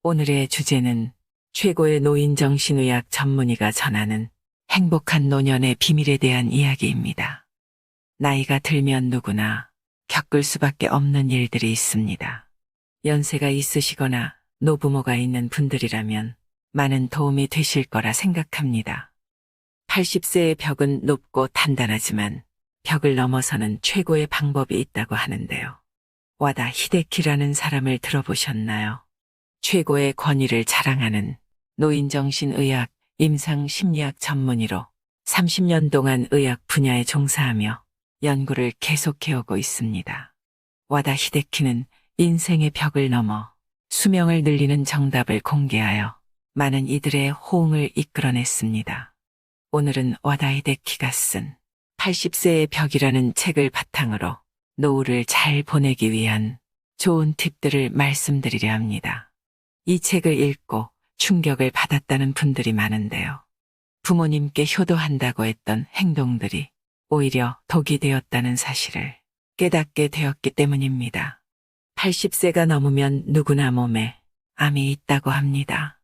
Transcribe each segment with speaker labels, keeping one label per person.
Speaker 1: 오늘의 주제는 최고의 노인정신의학 전문의가 전하는 행복한 노년의 비밀에 대한 이야기입니다. 나이가 들면 누구나 겪을 수밖에 없는 일들이 있습니다. 연세가 있으시거나 노부모가 있는 분들이라면 많은 도움이 되실 거라 생각합니다. 80세의 벽은 높고 단단하지만 벽을 넘어서는 최고의 방법이 있다고 하는데요. 와다 히데키라는 사람을 들어보셨나요? 최고의 권위를 자랑하는 노인정신의학, 임상심리학 전문의로 30년 동안 의학 분야에 종사하며 연구를 계속해오고 있습니다. 와다 히데키는 인생의 벽을 넘어 수명을 늘리는 정답을 공개하여 많은 이들의 호응을 이끌어냈습니다. 오늘은 와다 히데키가 쓴 80세의 벽이라는 책을 바탕으로 노후를 잘 보내기 위한 좋은 팁들을 말씀드리려 합니다. 이 책을 읽고 충격을 받았다는 분들이 많은데요. 부모님께 효도한다고 했던 행동들이 오히려 독이 되었다는 사실을 깨닫게 되었기 때문입니다. 80세가 넘으면 누구나 몸에 암이 있다고 합니다.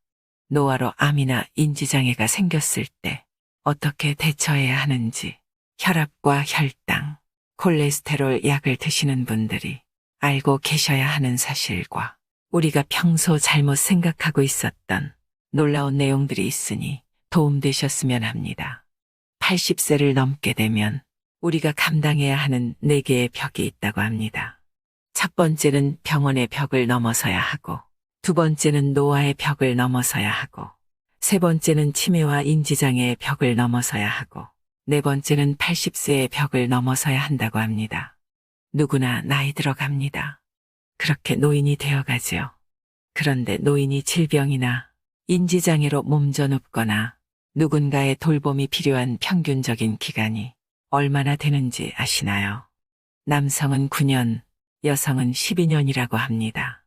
Speaker 1: 노화로 암이나 인지장애가 생겼을 때 어떻게 대처해야 하는지 혈압과 혈당, 콜레스테롤 약을 드시는 분들이 알고 계셔야 하는 사실과 우리가 평소 잘못 생각하고 있었던 놀라운 내용들이 있으니 도움되셨으면 합니다. 80세를 넘게 되면 우리가 감당해야 하는 4개의 벽이 있다고 합니다. 첫 번째는 병원의 벽을 넘어서야 하고, 두 번째는 노화의 벽을 넘어서야 하고, 세 번째는 치매와 인지장애의 벽을 넘어서야 하고, 네 번째는 80세의 벽을 넘어서야 한다고 합니다. 누구나 나이 들어갑니다. 그렇게 노인이 되어가지요. 그런데 노인이 질병이나 인지장애로 몸져 눕거나 누군가의 돌봄이 필요한 평균적인 기간이 얼마나 되는지 아시나요? 남성은 9년, 여성은 12년이라고 합니다.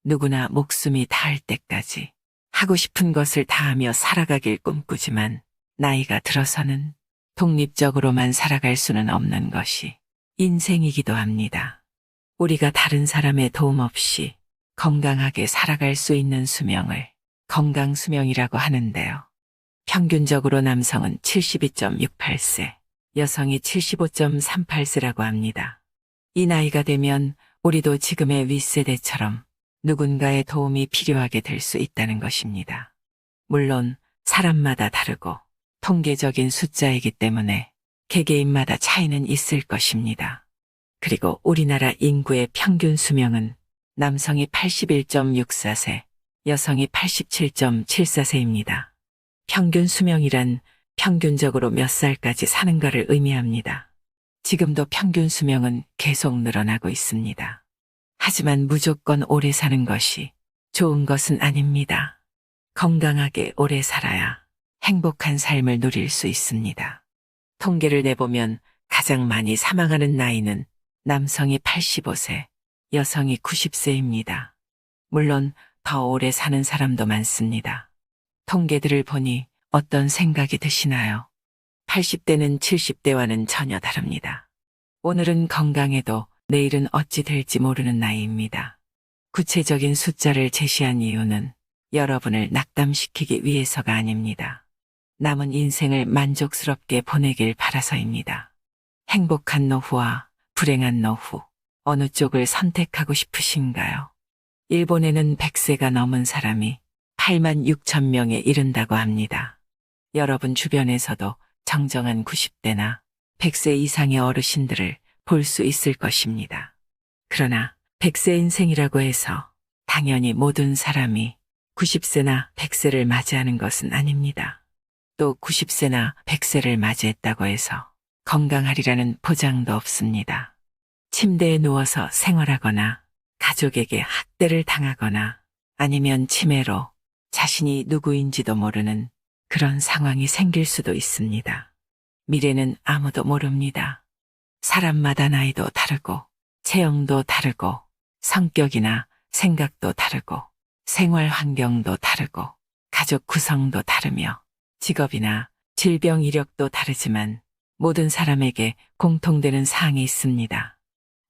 Speaker 1: 누구나 목숨이 닿을 때까지 하고 싶은 것을 다하며 살아가길 꿈꾸지만 나이가 들어서는 독립적으로만 살아갈 수는 없는 것이 인생이기도 합니다. 우리가 다른 사람의 도움 없이 건강하게 살아갈 수 있는 수명을 건강수명이라고 하는데요. 평균적으로 남성은 72.68세, 여성이 75.38세라고 합니다. 이 나이가 되면 우리도 지금의 윗세대처럼 누군가의 도움이 필요하게 될 수 있다는 것입니다. 물론 사람마다 다르고 통계적인 숫자이기 때문에 개개인마다 차이는 있을 것입니다. 그리고 우리나라 인구의 평균 수명은 남성이 81.64세, 여성이 87.74세입니다. 평균 수명이란 평균적으로 몇 살까지 사는가를 의미합니다. 지금도 평균 수명은 계속 늘어나고 있습니다. 하지만 무조건 오래 사는 것이 좋은 것은 아닙니다. 건강하게 오래 살아야 행복한 삶을 누릴 수 있습니다. 통계를 내보면 가장 많이 사망하는 나이는 남성이 85세, 여성이 90세입니다. 물론 더 오래 사는 사람도 많습니다. 통계들을 보니 어떤 생각이 드시나요? 80대는 70대와는 전혀 다릅니다. 오늘은 건강해도 내일은 어찌 될지 모르는 나이입니다. 구체적인 숫자를 제시한 이유는 여러분을 낙담시키기 위해서가 아닙니다. 남은 인생을 만족스럽게 보내길 바라서입니다. 행복한 노후와 불행한 노후, 어느 쪽을 선택하고 싶으신가요? 일본에는 100세가 넘은 사람이 8만 6천 명에 이른다고 합니다. 여러분 주변에서도 정정한 90대나 100세 이상의 어르신들을 볼 수 있을 것입니다. 그러나 100세 인생이라고 해서 당연히 모든 사람이 90세나 100세를 맞이하는 것은 아닙니다. 또 90세나 100세를 맞이했다고 해서 건강하리라는 보장도 없습니다. 침대에 누워서 생활하거나 가족에게 학대를 당하거나 아니면 치매로 자신이 누구인지도 모르는 그런 상황이 생길 수도 있습니다. 미래는 아무도 모릅니다. 사람마다 나이도 다르고 체형도 다르고 성격이나 생각도 다르고 생활 환경도 다르고 가족 구성도 다르며 직업이나 질병 이력도 다르지만 모든 사람에게 공통되는 사항이 있습니다.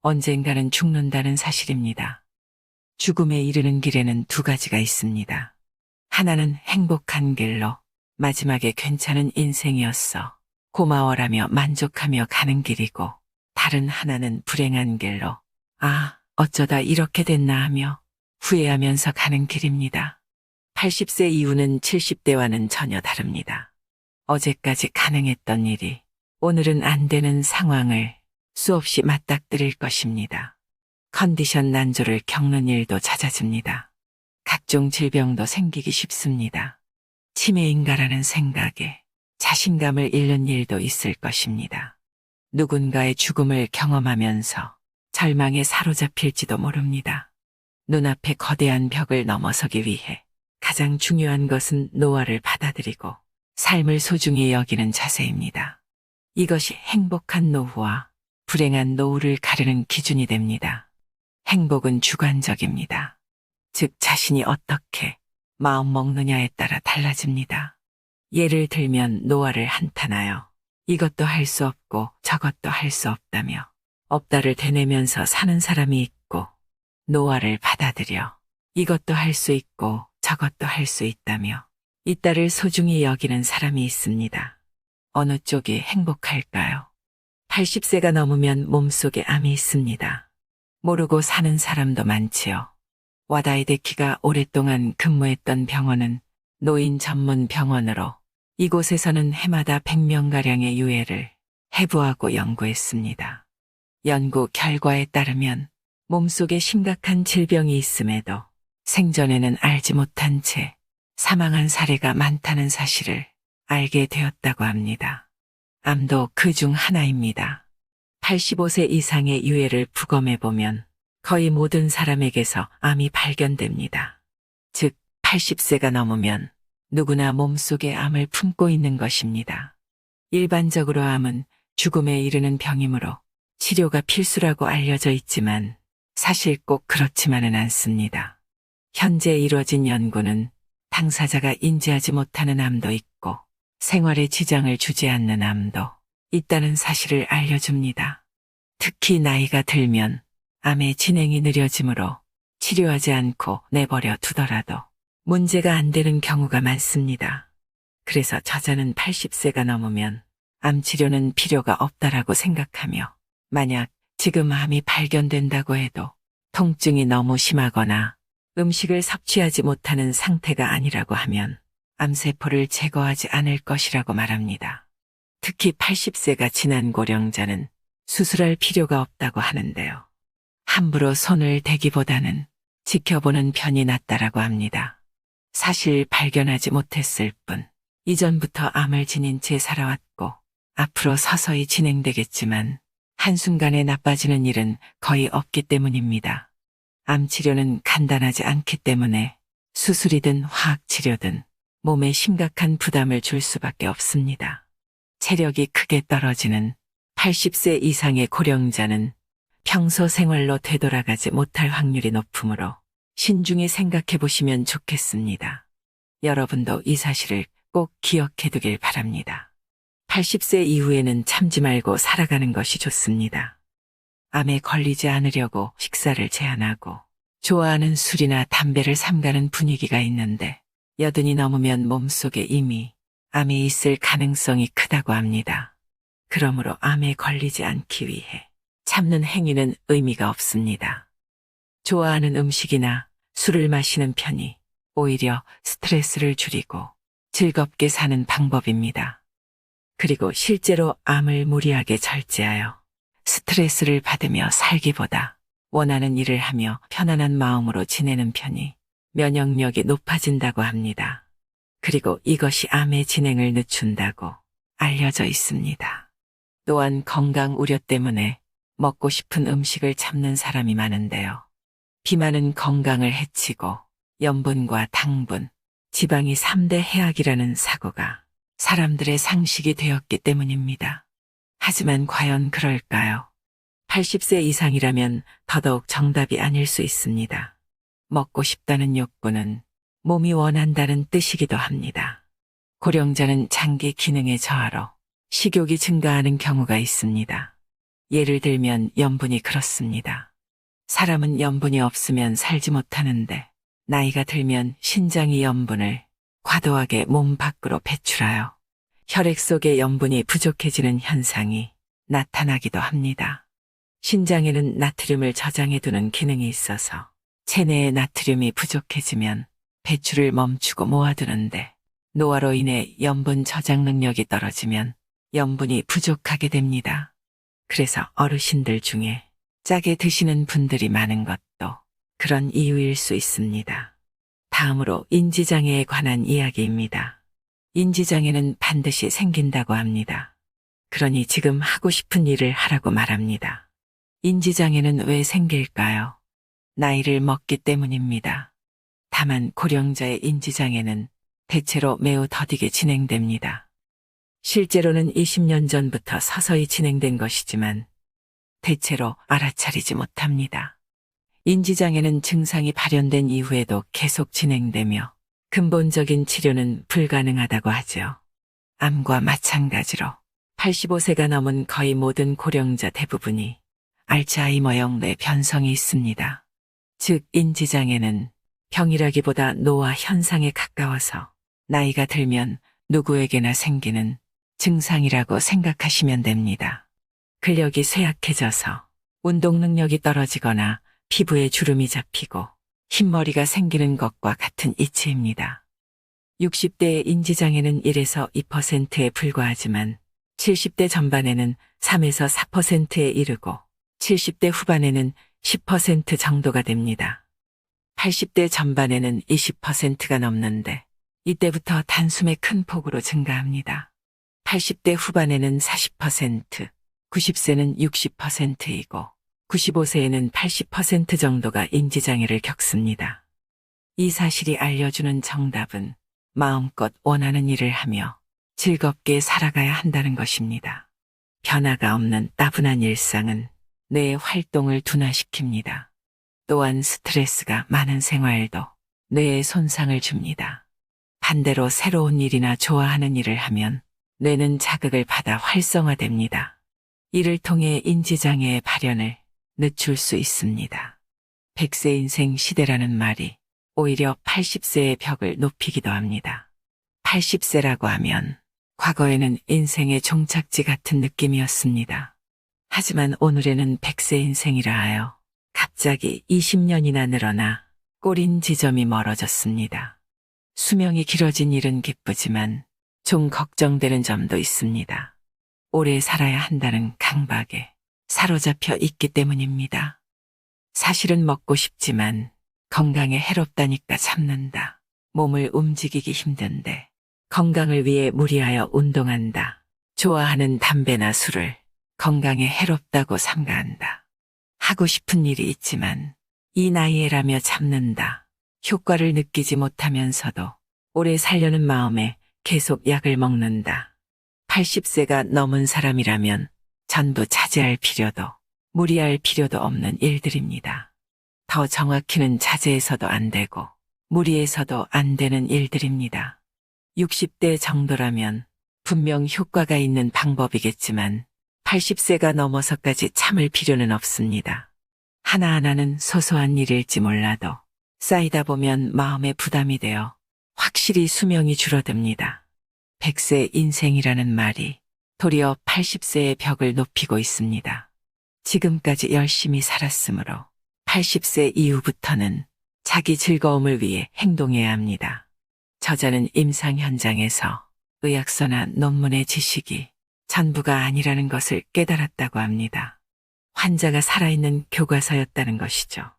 Speaker 1: 언젠가는 죽는다는 사실입니다. 죽음에 이르는 길에는 두 가지가 있습니다. 하나는 행복한 길로 마지막에 괜찮은 인생이었어 고마워라며 만족하며 가는 길이고, 다른 하나는 불행한 길로 아, 어쩌다 이렇게 됐나 하며 후회하면서 가는 길입니다. 80세 이후는 70대와는 전혀 다릅니다. 어제까지 가능했던 일이 오늘은 안 되는 상황을 수없이 맞닥뜨릴 것입니다. 컨디션 난조를 겪는 일도 잦아집니다. 각종 질병도 생기기 쉽습니다. 치매인가라는 생각에 자신감을 잃는 일도 있을 것입니다. 누군가의 죽음을 경험하면서 절망에 사로잡힐지도 모릅니다. 눈앞에 거대한 벽을 넘어서기 위해 가장 중요한 것은 노화를 받아들이고 삶을 소중히 여기는 자세입니다. 이것이 행복한 노후와 불행한 노후를 가르는 기준이 됩니다. 행복은 주관적입니다. 즉 자신이 어떻게 마음 먹느냐에 따라 달라집니다. 예를 들면 노화를 한탄하여 이것도 할 수 없고 저것도 할 수 없다며 없다를 되뇌면서 사는 사람이 있고, 노화를 받아들여 이것도 할 수 있고 저것도 할 수 있다며 있다를 소중히 여기는 사람이 있습니다. 어느 쪽이 행복할까요? 80세가 넘으면 몸속에 암이 있습니다. 모르고 사는 사람도 많지요. 와다이데키가 오랫동안 근무했던 병원은 노인 전문 병원으로 이곳에서는 해마다 100명가량의 유해를 해부하고 연구했습니다. 연구 결과에 따르면 몸속에 심각한 질병이 있음에도 생전에는 알지 못한 채 사망한 사례가 많다는 사실을 알게 되었다고 합니다. 암도 그 중 하나입니다. 85세 이상의 유해를 부검해보면 거의 모든 사람에게서 암이 발견됩니다. 즉 80세가 넘으면 누구나 몸속에 암을 품고 있는 것입니다. 일반적으로 암은 죽음에 이르는 병이므로 치료가 필수라고 알려져 있지만 사실 꼭 그렇지만은 않습니다. 현재 이루어진 연구는 당사자가 인지하지 못하는 암도 있고 생활에 지장을 주지 않는 암도 있다는 사실을 알려줍니다. 특히 나이가 들면 암의 진행이 느려지므로 치료하지 않고 내버려 두더라도 문제가 안 되는 경우가 많습니다. 그래서 저자는 80세가 넘으면 암 치료는 필요가 없다라고 생각하며, 만약 지금 암이 발견된다고 해도 통증이 너무 심하거나 음식을 섭취하지 못하는 상태가 아니라고 하면 암세포를 제거하지 않을 것이라고 말합니다. 특히 80세가 지난 고령자는 수술할 필요가 없다고 하는데요. 함부로 손을 대기보다는 지켜보는 편이 낫다라고 합니다. 사실 발견하지 못했을 뿐 이전부터 암을 지닌 채 살아왔고 앞으로 서서히 진행되겠지만 한순간에 나빠지는 일은 거의 없기 때문입니다. 암 치료는 간단하지 않기 때문에 수술이든 화학치료든 몸에 심각한 부담을 줄 수밖에 없습니다. 체력이 크게 떨어지는 80세 이상의 고령자는 평소 생활로 되돌아가지 못할 확률이 높으므로 신중히 생각해 보시면 좋겠습니다. 여러분도 이 사실을 꼭 기억해 두길 바랍니다. 80세 이후에는 참지 말고 살아가는 것이 좋습니다. 암에 걸리지 않으려고 식사를 제한하고 좋아하는 술이나 담배를 삼가는 분위기가 있는데, 여든이 넘으면 몸속에 이미 암이 있을 가능성이 크다고 합니다. 그러므로 암에 걸리지 않기 위해 참는 행위는 의미가 없습니다. 좋아하는 음식이나 술을 마시는 편이 오히려 스트레스를 줄이고 즐겁게 사는 방법입니다. 그리고 실제로 암을 무리하게 절제하여 스트레스를 받으며 살기보다 원하는 일을 하며 편안한 마음으로 지내는 편이 면역력이 높아진다고 합니다. 그리고 이것이 암의 진행을 늦춘다고 알려져 있습니다. 또한 건강 우려 때문에 먹고 싶은 음식을 참는 사람이 많은데요. 비만은 건강을 해치고 염분과 당분, 지방이 3대 해악이라는 사고가 사람들의 상식이 되었기 때문입니다. 하지만 과연 그럴까요? 80세 이상이라면 더더욱 정답이 아닐 수 있습니다. 먹고 싶다는 욕구는 몸이 원한다는 뜻이기도 합니다. 고령자는 장기 기능의 저하로 식욕이 증가하는 경우가 있습니다. 예를 들면 염분이 그렇습니다. 사람은 염분이 없으면 살지 못하는데 나이가 들면 신장이 염분을 과도하게 몸 밖으로 배출하여 혈액 속에 염분이 부족해지는 현상이 나타나기도 합니다. 신장에는 나트륨을 저장해두는 기능이 있어서 체내에 나트륨이 부족해지면 배출을 멈추고 모아두는데 노화로 인해 염분 저장 능력이 떨어지면 염분이 부족하게 됩니다. 그래서 어르신들 중에 짜게 드시는 분들이 많은 것도 그런 이유일 수 있습니다. 다음으로 인지장애에 관한 이야기입니다. 인지장애는 반드시 생긴다고 합니다. 그러니 지금 하고 싶은 일을 하라고 말합니다. 인지장애는 왜 생길까요? 나이를 먹기 때문입니다. 다만 고령자의 인지장애는 대체로 매우 더디게 진행됩니다. 실제로는 20년 전부터 서서히 진행된 것이지만 대체로 알아차리지 못합니다. 인지장애는 증상이 발현된 이후에도 계속 진행되며 근본적인 치료는 불가능하다고 하죠. 암과 마찬가지로 85세가 넘은 거의 모든 고령자 대부분이 알츠하이머형 뇌 변성이 있습니다. 즉 인지장애는 병이라기보다 노화 현상에 가까워서 나이가 들면 누구에게나 생기는 증상이라고 생각하시면 됩니다. 근력이 쇠약해져서 운동 능력이 떨어지거나 피부에 주름이 잡히고 흰머리가 생기는 것과 같은 이치입니다. 60대의 인지장애는 1에서 2%에 불과하지만 70대 전반에는 3에서 4%에 이르고 70대 후반에는 10% 정도가 됩니다. 80대 전반에는 20%가 넘는데 이때부터 단숨에 큰 폭으로 증가합니다. 80대 후반에는 40%, 90세는 60%이고 95세에는 80% 정도가 인지장애를 겪습니다. 이 사실이 알려주는 정답은 마음껏 원하는 일을 하며 즐겁게 살아가야 한다는 것입니다. 변화가 없는 따분한 일상은 뇌의 활동을 둔화시킵니다. 또한 스트레스가 많은 생활도 뇌에 손상을 줍니다. 반대로 새로운 일이나 좋아하는 일을 하면 뇌는 자극을 받아 활성화됩니다. 이를 통해 인지장애의 발현을 늦출 수 있습니다. 100세 인생 시대라는 말이 오히려 80세의 벽을 높이기도 합니다. 80세라고 하면 과거에는 인생의 종착지 같은 느낌이었습니다. 하지만 오늘에는 100세 인생이라 하여 갑자기 20년이나 늘어나 꼬린 지점이 멀어졌습니다. 수명이 길어진 일은 기쁘지만 좀 걱정되는 점도 있습니다. 오래 살아야 한다는 강박에 사로잡혀 있기 때문입니다. 사실은 먹고 싶지만 건강에 해롭다니까 참는다. 몸을 움직이기 힘든데 건강을 위해 무리하여 운동한다. 좋아하는 담배나 술을 건강에 해롭다고 삼가한다. 하고 싶은 일이 있지만 이 나이에라며 참는다. 효과를 느끼지 못하면서도 오래 살려는 마음에 계속 약을 먹는다. 80세가 넘은 사람이라면 전부 자제할 필요도 무리할 필요도 없는 일들입니다. 더 정확히는 자제해서도 안 되고 무리해서도 안 되는 일들입니다. 60대 정도라면 분명 효과가 있는 방법이겠지만 80세가 넘어서까지 참을 필요는 없습니다. 하나하나는 소소한 일일지 몰라도 쌓이다 보면 마음에 부담이 되어 확실히 수명이 줄어듭니다. 100세 인생이라는 말이 도리어 80세의 벽을 높이고 있습니다. 지금까지 열심히 살았으므로 80세 이후부터는 자기 즐거움을 위해 행동해야 합니다. 저자는 임상 현장에서 의학서나 논문의 지식이 전부가 아니라는 것을 깨달았다고 합니다. 환자가 살아있는 교과서였다는 것이죠.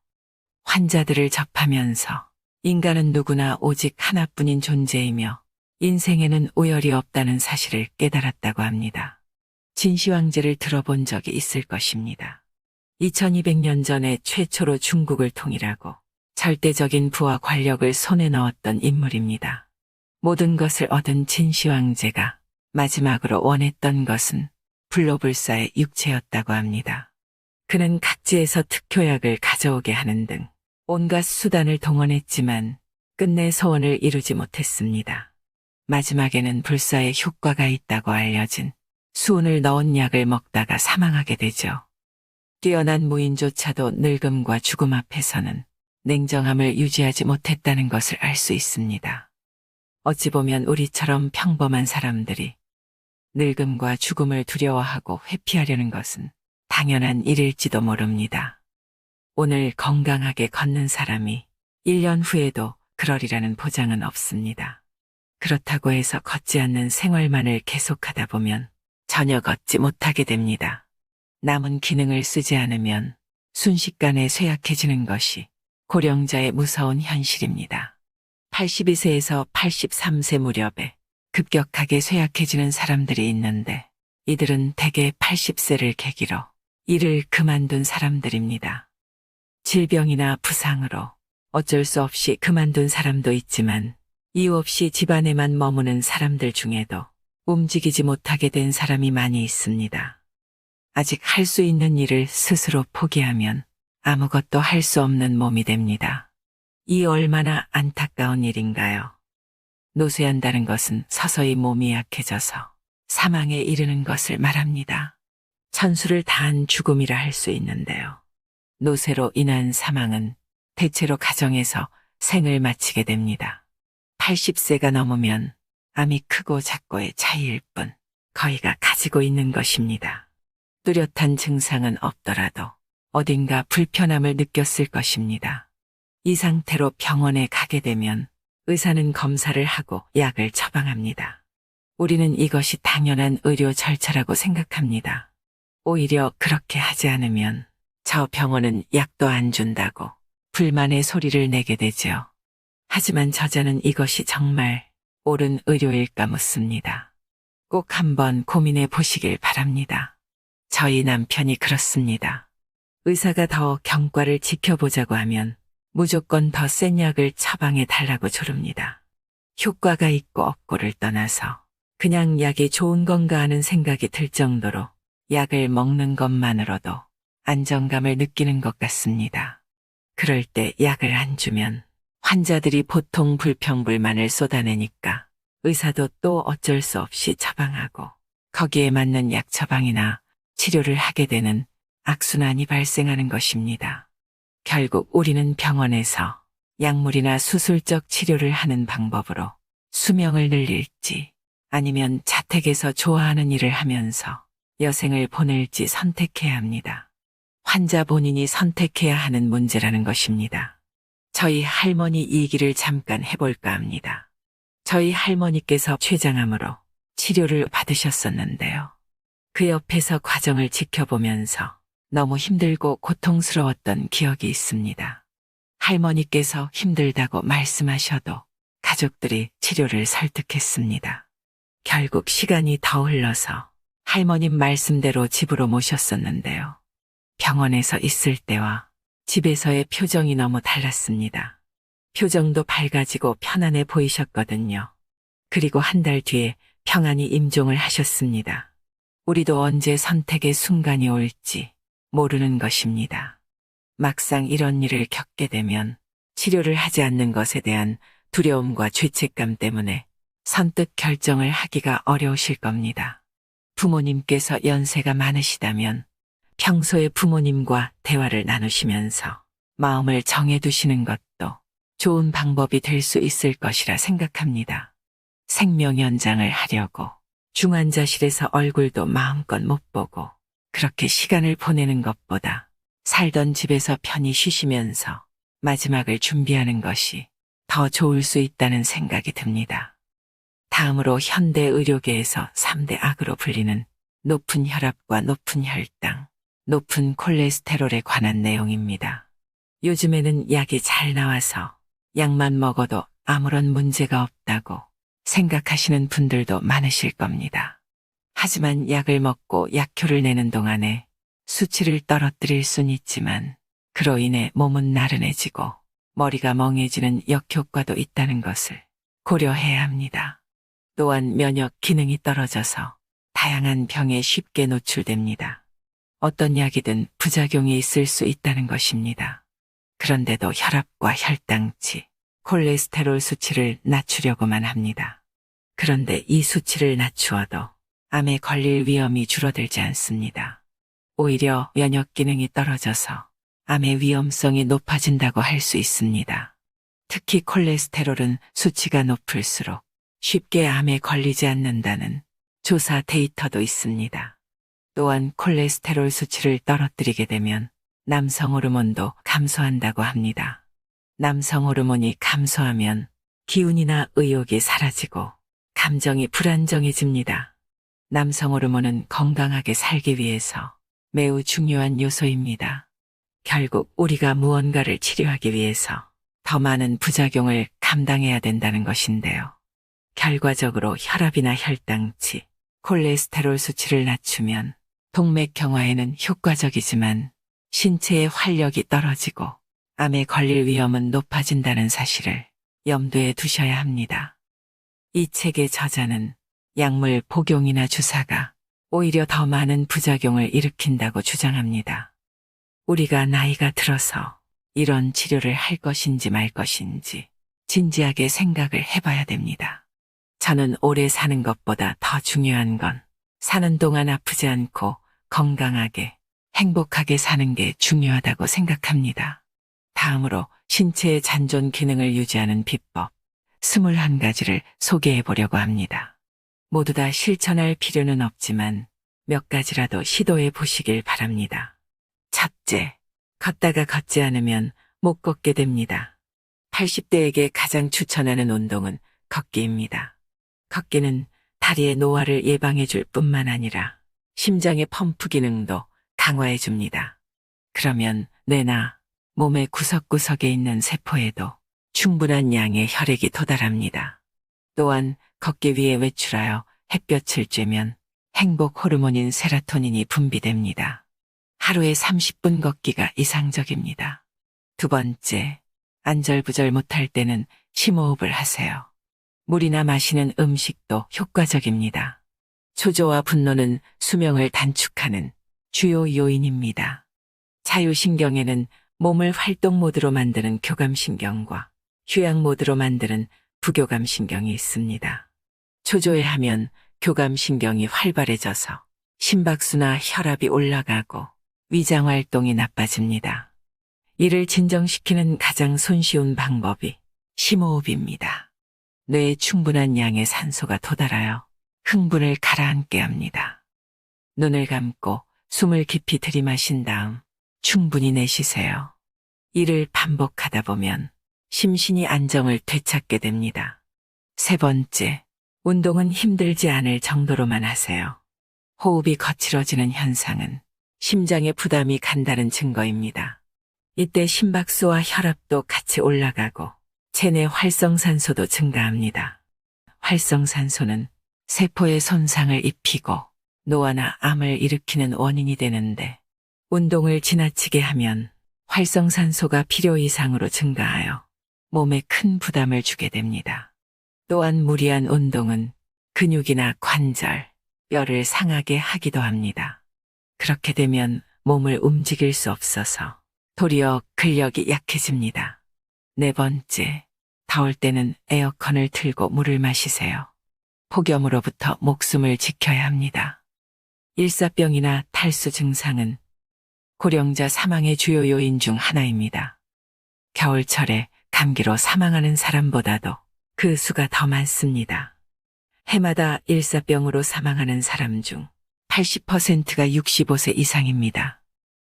Speaker 1: 환자들을 접하면서 인간은 누구나 오직 하나뿐인 존재이며 인생에는 우열이 없다는 사실을 깨달았다고 합니다. 진시황제를 들어본 적이 있을 것입니다. 2200년 전에 최초로 중국을 통일하고 절대적인 부와 권력을 손에 넣었던 인물입니다. 모든 것을 얻은 진시황제가 마지막으로 원했던 것은 불로불사의 육체였다고 합니다. 그는 각지에서 특효약을 가져오게 하는 등 온갖 수단을 동원했지만 끝내 소원을 이루지 못했습니다. 마지막에는 불사의 효과가 있다고 알려진 수은을 넣은 약을 먹다가 사망하게 되죠. 뛰어난 무인조차도 늙음과 죽음 앞에서는 냉정함을 유지하지 못했다는 것을 알 수 있습니다. 어찌 보면 우리처럼 평범한 사람들이 늙음과 죽음을 두려워하고 회피하려는 것은 당연한 일일지도 모릅니다. 오늘 건강하게 걷는 사람이 1년 후에도 그러리라는 보장은 없습니다. 그렇다고 해서 걷지 않는 생활만을 계속하다 보면 전혀 걷지 못하게 됩니다. 남은 기능을 쓰지 않으면 순식간에 쇠약해지는 것이 고령자의 무서운 현실입니다. 82세에서 83세 무렵에 급격하게 쇠약해지는 사람들이 있는데 이들은 대개 80세를 계기로 일을 그만둔 사람들입니다. 질병이나 부상으로 어쩔 수 없이 그만둔 사람도 있지만 이유 없이 집안에만 머무는 사람들 중에도 움직이지 못하게 된 사람이 많이 있습니다. 아직 할 수 있는 일을 스스로 포기하면 아무것도 할 수 없는 몸이 됩니다. 이 얼마나 안타까운 일인가요? 노쇠한다는 것은 서서히 몸이 약해져서 사망에 이르는 것을 말합니다. 천수를 다한 죽음이라 할 수 있는데요. 노쇠로 인한 사망은 대체로 가정에서 생을 마치게 됩니다. 80세가 넘으면 암이 크고 작고의 차이일 뿐 거의가 가지고 있는 것입니다. 뚜렷한 증상은 없더라도 어딘가 불편함을 느꼈을 것입니다. 이 상태로 병원에 가게 되면 의사는 검사를 하고 약을 처방합니다. 우리는 이것이 당연한 의료 절차라고 생각합니다. 오히려 그렇게 하지 않으면 저 병원은 약도 안 준다고 불만의 소리를 내게 되죠. 하지만 저자는 이것이 정말 옳은 의료일까 묻습니다. 꼭 한번 고민해 보시길 바랍니다. 저희 남편이 그렇습니다. 의사가 더 경과를 지켜보자고 하면 무조건 더 센 약을 처방해 달라고 조릅니다. 효과가 있고 없고를 떠나서 그냥 약이 좋은 건가 하는 생각이 들 정도로 약을 먹는 것만으로도 안정감을 느끼는 것 같습니다. 그럴 때 약을 안 주면 환자들이 보통 불평불만을 쏟아내니까 의사도 또 어쩔 수 없이 처방하고 거기에 맞는 약 처방이나 치료를 하게 되는 악순환이 발생하는 것입니다. 결국 우리는 병원에서 약물이나 수술적 치료를 하는 방법으로 수명을 늘릴지 아니면 자택에서 좋아하는 일을 하면서 여생을 보낼지 선택해야 합니다. 환자 본인이 선택해야 하는 문제라는 것입니다. 저희 할머니 얘기를 잠깐 해볼까 합니다. 저희 할머니께서 췌장암으로 치료를 받으셨었는데요. 그 옆에서 과정을 지켜보면서 너무 힘들고 고통스러웠던 기억이 있습니다. 할머니께서 힘들다고 말씀하셔도 가족들이 치료를 설득했습니다. 결국 시간이 더 흘러서 할머님 말씀대로 집으로 모셨었는데요. 병원에서 있을 때와 집에서의 표정이 너무 달랐습니다. 표정도 밝아지고 편안해 보이셨거든요. 그리고 한 달 뒤에 평안히 임종을 하셨습니다. 우리도 언제 선택의 순간이 올지 모르는 것입니다. 막상 이런 일을 겪게 되면 치료를 하지 않는 것에 대한 두려움과 죄책감 때문에 선뜻 결정을 하기가 어려우실 겁니다. 부모님께서 연세가 많으시다면 평소에 부모님과 대화를 나누시면서 마음을 정해두시는 것도 좋은 방법이 될 수 있을 것이라 생각합니다. 생명 연장을 하려고 중환자실에서 얼굴도 마음껏 못 보고 그렇게 시간을 보내는 것보다 살던 집에서 편히 쉬시면서 마지막을 준비하는 것이 더 좋을 수 있다는 생각이 듭니다. 다음으로 현대 의료계에서 3대 악으로 불리는 높은 혈압과 높은 혈당, 높은 콜레스테롤에 관한 내용입니다. 요즘에는 약이 잘 나와서 약만 먹어도 아무런 문제가 없다고 생각하시는 분들도 많으실 겁니다. 하지만 약을 먹고 약효를 내는 동안에 수치를 떨어뜨릴 순 있지만 그로 인해 몸은 나른해지고 머리가 멍해지는 역효과도 있다는 것을 고려해야 합니다. 또한 면역 기능이 떨어져서 다양한 병에 쉽게 노출됩니다. 어떤 약이든 부작용이 있을 수 있다는 것입니다. 그런데도 혈압과 혈당치, 콜레스테롤 수치를 낮추려고만 합니다. 그런데 이 수치를 낮추어도 암에 걸릴 위험이 줄어들지 않습니다. 오히려 면역 기능이 떨어져서 암의 위험성이 높아진다고 할 수 있습니다. 특히 콜레스테롤은 수치가 높을수록 쉽게 암에 걸리지 않는다는 조사 데이터도 있습니다. 또한 콜레스테롤 수치를 떨어뜨리게 되면 남성 호르몬도 감소한다고 합니다. 남성 호르몬이 감소하면 기운이나 의욕이 사라지고 감정이 불안정해집니다. 남성 호르몬은 건강하게 살기 위해서 매우 중요한 요소입니다. 결국 우리가 무언가를 치료하기 위해서 더 많은 부작용을 감당해야 된다는 것인데요. 결과적으로 혈압이나 혈당치, 콜레스테롤 수치를 낮추면 동맥경화에는 효과적이지만 신체의 활력이 떨어지고 암에 걸릴 위험은 높아진다는 사실을 염두에 두셔야 합니다. 이 책의 저자는 약물 복용이나 주사가 오히려 더 많은 부작용을 일으킨다고 주장합니다. 우리가 나이가 들어서 이런 치료를 할 것인지 말 것인지 진지하게 생각을 해봐야 됩니다. 저는 오래 사는 것보다 더 중요한 건 사는 동안 아프지 않고 건강하게 행복하게 사는 게 중요하다고 생각합니다. 다음으로 신체의 잔존 기능을 유지하는 비법 21가지를 소개해 보려고 합니다. 모두 다 실천할 필요는 없지만 몇 가지라도 시도해 보시길 바랍니다. 첫째, 걷다가 걷지 않으면 못 걷게 됩니다. 80대에게 가장 추천하는 운동은 걷기입니다. 걷기는 다리의 노화를 예방해 줄 뿐만 아니라 심장의 펌프 기능도 강화해 줍니다. 그러면 뇌나 몸의 구석구석에 있는 세포에도 충분한 양의 혈액이 도달합니다. 또한 걷기 위해 외출하여 햇볕을 쬐면 행복 호르몬인 세로토닌이 분비됩니다. 하루에 30분 걷기가 이상적입니다. 두 번째, 안절부절 못할 때는 심호흡을 하세요. 물이나 마시는 음식도 효과적입니다. 초조와 분노는 수명을 단축하는 주요 요인입니다. 자유신경에는 몸을 활동 모드로 만드는 교감신경과 휴양 모드로 만드는 부교감신경이 있습니다. 초조해하면 교감신경이 활발해져서 심박수나 혈압이 올라가고 위장활동이 나빠집니다. 이를 진정시키는 가장 손쉬운 방법이 심호흡입니다. 뇌에 충분한 양의 산소가 도달하여 흥분을 가라앉게 합니다. 눈을 감고 숨을 깊이 들이마신 다음 충분히 내쉬세요. 이를 반복하다 보면 심신이 안정을 되찾게 됩니다. 세 번째, 운동은 힘들지 않을 정도로만 하세요. 호흡이 거칠어지는 현상은 심장에 부담이 간다는 증거입니다. 이때 심박수와 혈압도 같이 올라가고 체내 활성산소도 증가합니다. 활성산소는 세포에 손상을 입히고 노화나 암을 일으키는 원인이 되는데 운동을 지나치게 하면 활성산소가 필요 이상으로 증가하여 몸에 큰 부담을 주게 됩니다. 또한 무리한 운동은 근육이나 관절, 뼈를 상하게 하기도 합니다. 그렇게 되면 몸을 움직일 수 없어서 도리어 근력이 약해집니다. 네 번째, 더울 때는 에어컨을 틀고 물을 마시세요. 폭염으로부터 목숨을 지켜야 합니다. 일사병이나 탈수 증상은 고령자 사망의 주요 요인 중 하나입니다. 겨울철에 감기로 사망하는 사람보다도 그 수가 더 많습니다. 해마다 일사병으로 사망하는 사람 중 80%가 65세 이상입니다.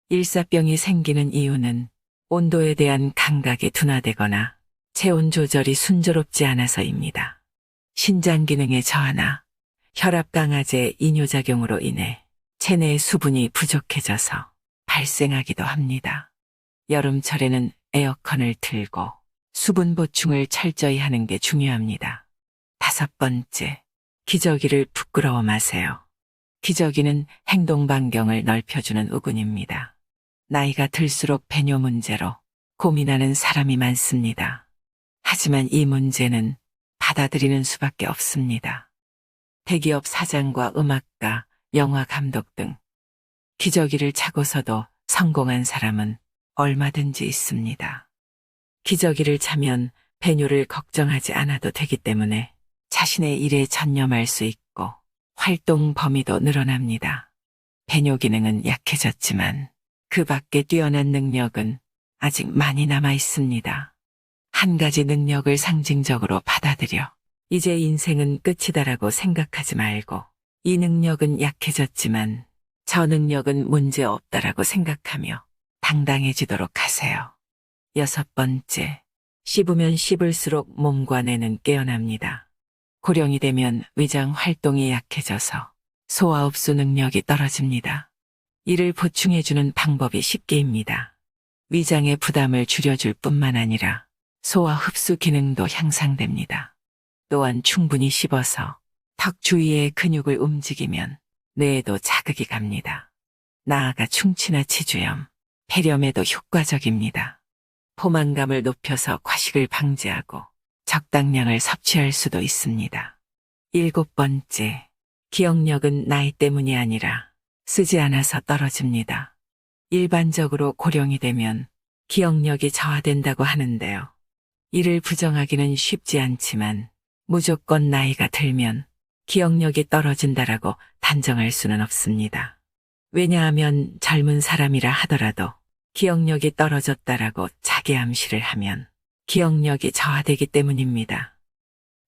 Speaker 1: 일사병이 생기는 이유는 온도에 대한 감각이 둔화되거나 체온 조절이 순조롭지 않아서입니다. 신장 기능의 저하나 혈압 강화제 이뇨작용으로 인해 체내의 수분이 부족해져서 발생하기도 합니다. 여름철에는 에어컨을 틀고 수분 보충을 철저히 하는 게 중요합니다. 다섯 번째, 기저귀를 부끄러워 마세요. 기저귀는 행동 반경을 넓혀주는 우군입니다. 나이가 들수록 배뇨 문제로 고민하는 사람이 많습니다. 하지만 이 문제는 받아들이는 수밖에 없습니다. 대기업 사장과 음악가, 영화 감독 등 기저귀를 차고서도 성공한 사람은 얼마든지 있습니다. 기저귀를 차면 배뇨를 걱정하지 않아도 되기 때문에 자신의 일에 전념할 수 있고 활동 범위도 늘어납니다. 배뇨 기능은 약해졌지만 그 밖에 뛰어난 능력은 아직 많이 남아 있습니다. 한 가지 능력을 상징적으로 받아들여 이제 인생은 끝이다라고 생각하지 말고 이 능력은 약해졌지만 저 능력은 문제 없다라고 생각하며 당당해지도록 하세요. 6번째, 씹으면 씹을수록 몸과 뇌는 깨어납니다. 고령이 되면 위장 활동이 약해져서 소화 흡수 능력이 떨어집니다. 이를 보충해주는 방법이 쉽게입니다. 위장의 부담을 줄여줄 뿐만 아니라 소화 흡수 기능도 향상됩니다. 또한 충분히 씹어서 턱 주위의 근육을 움직이면 뇌에도 자극이 갑니다. 나아가 충치나 치주염, 폐렴에도 효과적입니다. 포만감을 높여서 과식을 방지하고 적당량을 섭취할 수도 있습니다. 7번째, 기억력은 나이 때문이 아니라 쓰지 않아서 떨어집니다. 일반적으로 고령이 되면 기억력이 저하된다고 하는데요. 이를 부정하기는 쉽지 않지만 무조건 나이가 들면 기억력이 떨어진다라고 단정할 수는 없습니다. 왜냐하면 젊은 사람이라 하더라도 기억력이 떨어졌다라고 자기 암시를 하면 기억력이 저하되기 때문입니다.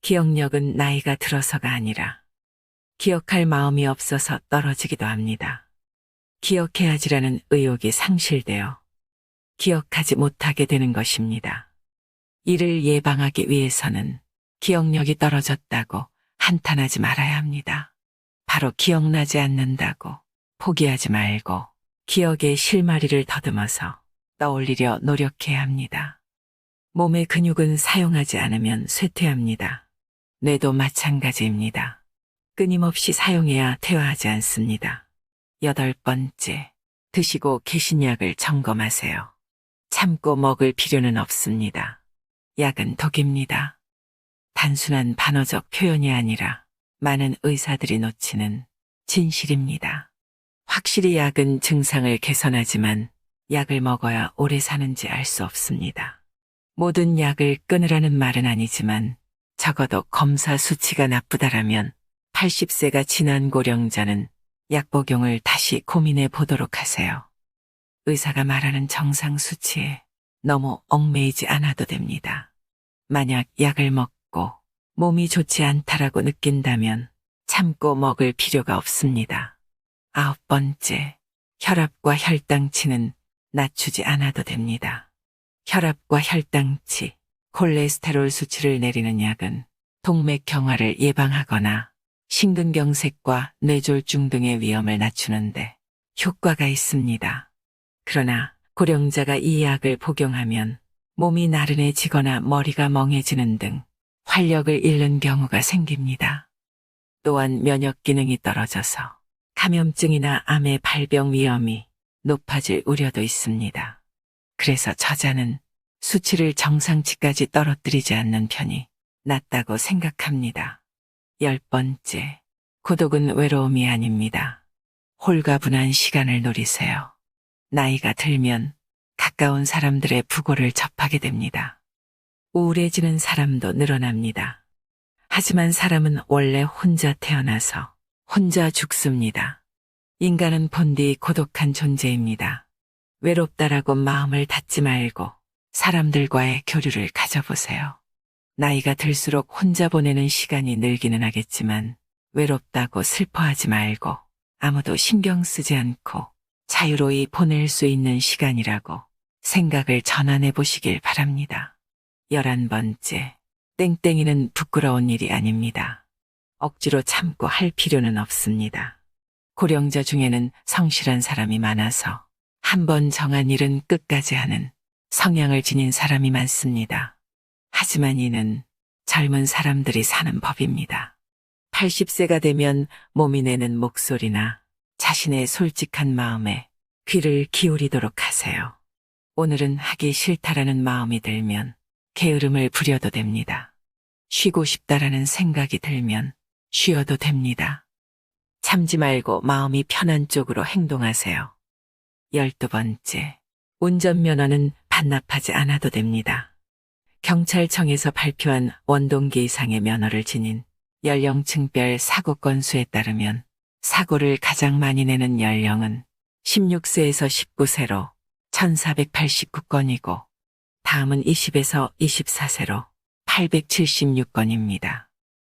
Speaker 1: 기억력은 나이가 들어서가 아니라 기억할 마음이 없어서 떨어지기도 합니다. 기억해야지라는 의욕이 상실되어 기억하지 못하게 되는 것입니다. 이를 예방하기 위해서는 기억력이 떨어졌다고 한탄하지 말아야 합니다. 바로 기억나지 않는다고 포기하지 말고 기억의 실마리를 더듬어서 떠올리려 노력해야 합니다. 몸의 근육은 사용하지 않으면 쇠퇴합니다. 뇌도 마찬가지입니다. 끊임없이 사용해야 퇴화하지 않습니다. 8번째, 드시고 계신 약을 점검하세요. 참고 먹을 필요는 없습니다. 약은 독입니다. 단순한 반어적 표현이 아니라 많은 의사들이 놓치는 진실입니다. 확실히 약은 증상을 개선하지만 약을 먹어야 오래 사는지 알 수 없습니다. 모든 약을 끊으라는 말은 아니지만 적어도 검사 수치가 나쁘다라면 80세가 지난 고령자는 약 복용을 다시 고민해 보도록 하세요. 의사가 말하는 정상 수치에 너무 얽매이지 않아도 됩니다. 만약 약을 먹고 몸이 좋지 않다라고 느낀다면 참고 먹을 필요가 없습니다. 9번째, 혈압과 혈당치는 낮추지 않아도 됩니다. 혈압과 혈당치, 콜레스테롤 수치를 내리는 약은 동맥경화를 예방하거나 심근경색과 뇌졸중 등의 위험을 낮추는데 효과가 있습니다. 그러나 고령자가 이 약을 복용하면 몸이 나른해지거나 머리가 멍해지는 등 활력을 잃는 경우가 생깁니다. 또한 면역 기능이 떨어져서 감염증이나 암의 발병 위험이 높아질 우려도 있습니다. 그래서 저자는 수치를 정상치까지 떨어뜨리지 않는 편이 낫다고 생각합니다. 10번째, 고독은 외로움이 아닙니다. 홀가분한 시간을 노리세요. 나이가 들면 가까운 사람들의 부고를 접하게 됩니다. 우울해지는 사람도 늘어납니다. 하지만 사람은 원래 혼자 태어나서 혼자 죽습니다. 인간은 본디 고독한 존재입니다. 외롭다라고 마음을 닫지 말고 사람들과의 교류를 가져보세요. 나이가 들수록 혼자 보내는 시간이 늘기는 하겠지만 외롭다고 슬퍼하지 말고 아무도 신경 쓰지 않고 자유로이 보낼 수 있는 시간이라고 생각을 전환해 보시길 바랍니다. 11번째, 땡땡이는 부끄러운 일이 아닙니다. 억지로 참고 할 필요는 없습니다. 고령자 중에는 성실한 사람이 많아서 한 번 정한 일은 끝까지 하는 성향을 지닌 사람이 많습니다. 하지만 이는 젊은 사람들이 사는 법입니다. 80세가 되면 몸이 내는 목소리나 자신의 솔직한 마음에 귀를 기울이도록 하세요. 오늘은 하기 싫다라는 마음이 들면 게으름을 부려도 됩니다. 쉬고 싶다라는 생각이 들면 쉬어도 됩니다. 참지 말고 마음이 편한 쪽으로 행동하세요. 12번째, 운전면허는 반납하지 않아도 됩니다. 경찰청에서 발표한 원동기 이상의 면허를 지닌 연령층별 사고 건수에 따르면 사고를 가장 많이 내는 연령은 16세에서 19세로 1489건이고 다음은 20에서 24세로 876건입니다.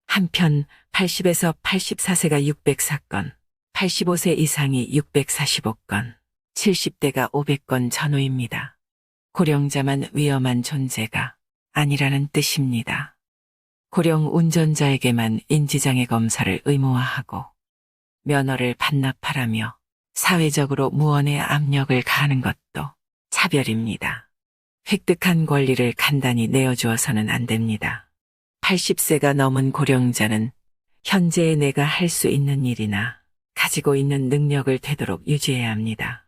Speaker 1: 한편 80에서 84세가 604건, 85세 이상이 645건, 70대가 500건 전후입니다. 고령자만 위험한 존재가 아니라는 뜻입니다. 고령 운전자에게만 인지장애 검사를 의무화하고 면허를 반납하라며 사회적으로 무언의 압력을 가하는 것도 차별입니다. 획득한 권리를 간단히 내어주어서는 안 됩니다. 80세가 넘은 고령자는 현재의 내가 할 수 있는 일이나 가지고 있는 능력을 되도록 유지해야 합니다.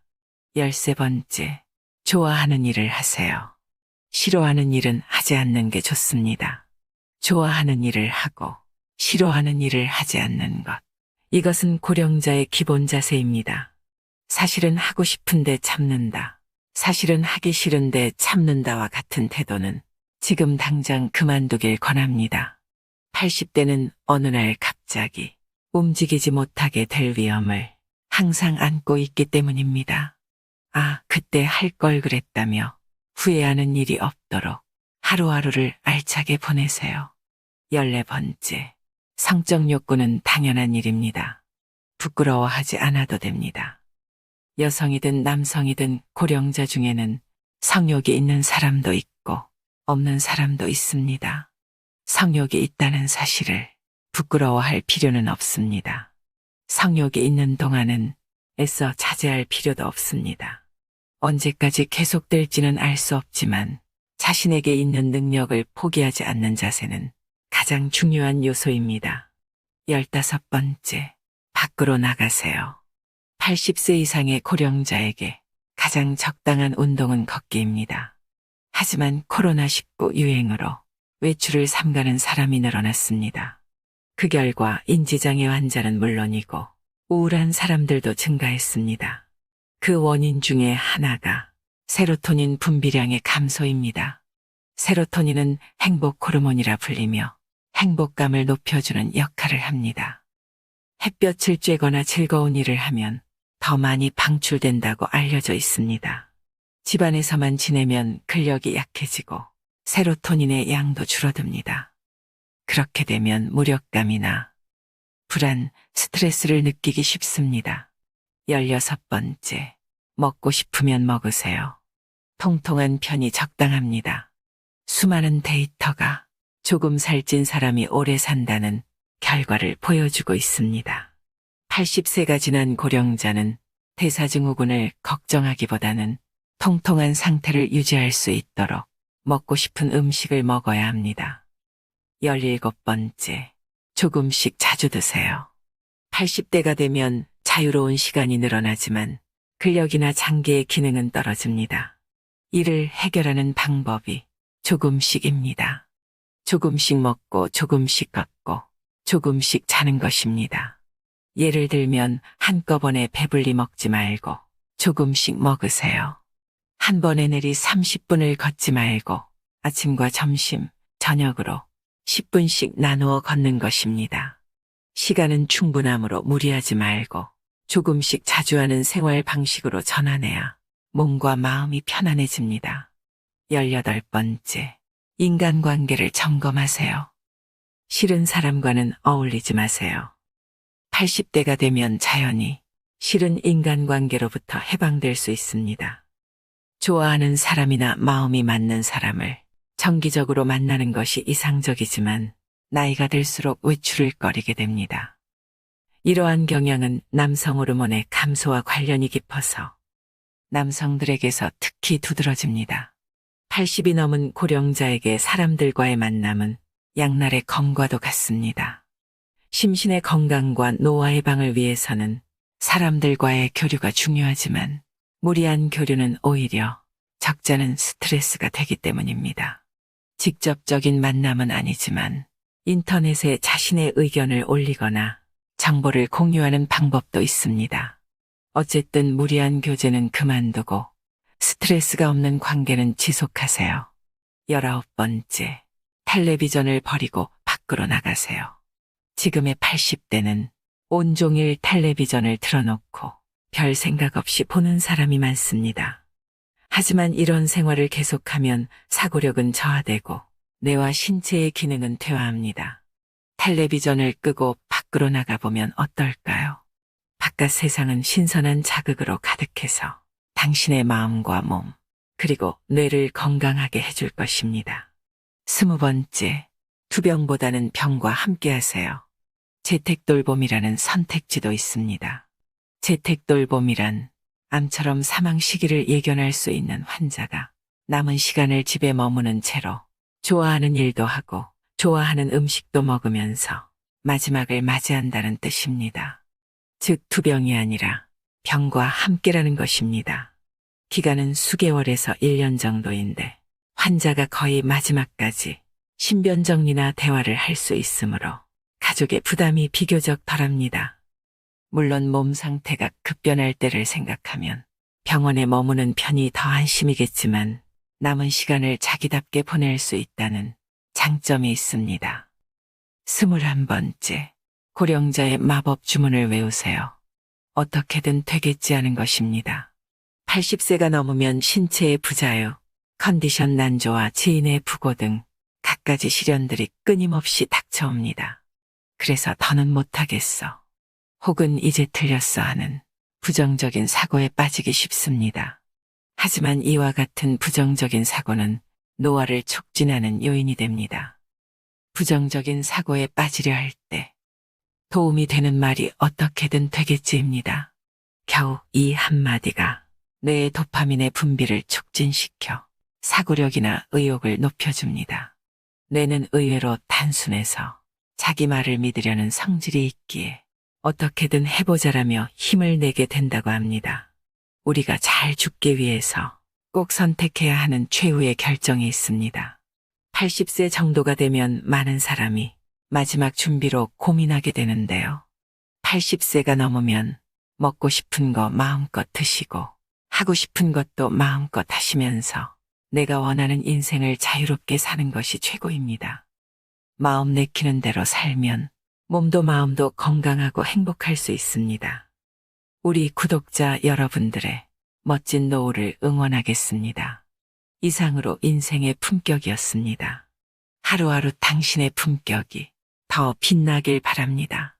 Speaker 1: 13번째, 좋아하는 일을 하세요. 싫어하는 일은 하지 않는 게 좋습니다. 좋아하는 일을 하고 싫어하는 일을 하지 않는 것. 이것은 고령자의 기본 자세입니다. 사실은 하고 싶은데 참는다. 사실은 하기 싫은데 참는다와 같은 태도는 지금 당장 그만두길 권합니다. 80대는 어느 날 갑자기 움직이지 못하게 될 위험을 항상 안고 있기 때문입니다. 아, 그때 할 걸 그랬다며 후회하는 일이 없도록 하루하루를 알차게 보내세요. 14번째, 성적 욕구는 당연한 일입니다. 부끄러워하지 않아도 됩니다. 여성이든 남성이든 고령자 중에는 성욕이 있는 사람도 있고 없는 사람도 있습니다. 성욕이 있다는 사실을 부끄러워할 필요는 없습니다. 성욕이 있는 동안은 애써 자제할 필요도 없습니다. 언제까지 계속될지는 알 수 없지만 자신에게 있는 능력을 포기하지 않는 자세는 가장 중요한 요소입니다. 15번째, 밖으로 나가세요. 80세 이상의 고령자에게 가장 적당한 운동은 걷기입니다. 하지만 코로나19 유행으로 외출을 삼가는 사람이 늘어났습니다. 그 결과 인지장애 환자는 물론이고 우울한 사람들도 증가했습니다. 그 원인 중에 하나가 세로토닌 분비량의 감소입니다. 세로토닌은 행복 호르몬이라 불리며 행복감을 높여주는 역할을 합니다. 햇볕을 쬐거나 즐거운 일을 하면 더 많이 방출된다고 알려져 있습니다. 집안에서만 지내면 근력이 약해지고 세로토닌의 양도 줄어듭니다. 그렇게 되면 무력감이나 불안, 스트레스를 느끼기 쉽습니다. 16번째, 먹고 싶으면 먹으세요. 통통한 편이 적당합니다. 수많은 데이터가 조금 살찐 사람이 오래 산다는 결과를 보여주고 있습니다. 80세가 지난 고령자는 대사증후군을 걱정하기보다는 통통한 상태를 유지할 수 있도록 먹고 싶은 음식을 먹어야 합니다. 17번째, 조금씩 자주 드세요. 80대가 되면 자유로운 시간이 늘어나지만 근력이나 장기의 기능은 떨어집니다. 이를 해결하는 방법이 조금씩입니다. 조금씩 먹고 조금씩 걷고 조금씩 자는 것입니다. 예를 들면 한꺼번에 배불리 먹지 말고 조금씩 먹으세요. 한 번에 내리 30분을 걷지 말고 아침과 점심, 저녁으로 10분씩 나누어 걷는 것입니다. 시간은 충분하므로 무리하지 말고 조금씩 자주 하는 생활 방식으로 전환해야 몸과 마음이 편안해집니다. 18번째, 인간관계를 점검하세요. 싫은 사람과는 어울리지 마세요. 80대가 되면 자연히 싫은 인간관계로부터 해방될 수 있습니다. 좋아하는 사람이나 마음이 맞는 사람을 정기적으로 만나는 것이 이상적이지만 나이가 들수록 외출을 꺼리게 됩니다. 이러한 경향은 남성 호르몬의 감소와 관련이 깊어서 남성들에게서 특히 두드러집니다. 80이 넘은 고령자에게 사람들과의 만남은 양날의 검과도 같습니다. 심신의 건강과 노화 예방을 위해서는 사람들과의 교류가 중요하지만 무리한 교류는 오히려 적잖은 스트레스가 되기 때문입니다. 직접적인 만남은 아니지만 인터넷에 자신의 의견을 올리거나 정보를 공유하는 방법도 있습니다. 어쨌든 무리한 교제는 그만두고 스트레스가 없는 관계는 지속하세요. 19번째, 텔레비전을 버리고 밖으로 나가세요. 지금의 80대는 온종일 텔레비전을 틀어놓고 별 생각 없이 보는 사람이 많습니다. 하지만 이런 생활을 계속하면 사고력은 저하되고 뇌와 신체의 기능은 퇴화합니다. 텔레비전을 끄고 밖으로 나가보면 어떨까요? 바깥 세상은 신선한 자극으로 가득해서 당신의 마음과 몸, 그리고 뇌를 건강하게 해줄 것입니다. 20번째, 투병보다는 병과 함께하세요. 재택돌봄이라는 선택지도 있습니다. 재택돌봄이란 암처럼 사망 시기를 예견할 수 있는 환자가 남은 시간을 집에 머무는 채로 좋아하는 일도 하고 좋아하는 음식도 먹으면서 마지막을 맞이한다는 뜻입니다. 즉 투병이 아니라 병과 함께라는 것입니다. 기간은 수개월에서 1년 정도인데 환자가 거의 마지막까지 신변정리나 대화를 할 수 있으므로 가족의 부담이 비교적 덜합니다. 물론 몸 상태가 급변할 때를 생각하면 병원에 머무는 편이 더 안심이겠지만 남은 시간을 자기답게 보낼 수 있다는 장점이 있습니다. 21번째, 고령자의 마법 주문을 외우세요. 어떻게든 되겠지 하는 것입니다. 80세가 넘으면 신체의 부자유, 컨디션 난조와 지인의 부고 등 갖가지 시련들이 끊임없이 닥쳐옵니다. 그래서 더는 못하겠어. 혹은 이제 틀렸어 하는 부정적인 사고에 빠지기 쉽습니다. 하지만 이와 같은 부정적인 사고는 노화를 촉진하는 요인이 됩니다. 부정적인 사고에 빠지려 할 때 도움이 되는 말이 어떻게든 되겠지입니다. 겨우 이 한마디가 뇌의 도파민의 분비를 촉진시켜 사고력이나 의욕을 높여줍니다. 뇌는 의외로 단순해서 자기 말을 믿으려는 성질이 있기에 어떻게든 해보자라며 힘을 내게 된다고 합니다. 우리가 잘 죽기 위해서 꼭 선택해야 하는 최후의 결정이 있습니다. 80세 정도가 되면 많은 사람이 마지막 준비로 고민하게 되는데요. 80세가 넘으면 먹고 싶은 거 마음껏 드시고 하고 싶은 것도 마음껏 하시면서 내가 원하는 인생을 자유롭게 사는 것이 최고입니다. 마음 내키는 대로 살면 몸도 마음도 건강하고 행복할 수 있습니다. 우리 구독자 여러분들의 멋진 노후를 응원하겠습니다. 이상으로 인생의 품격이었습니다. 하루하루 당신의 품격이 더 빛나길 바랍니다.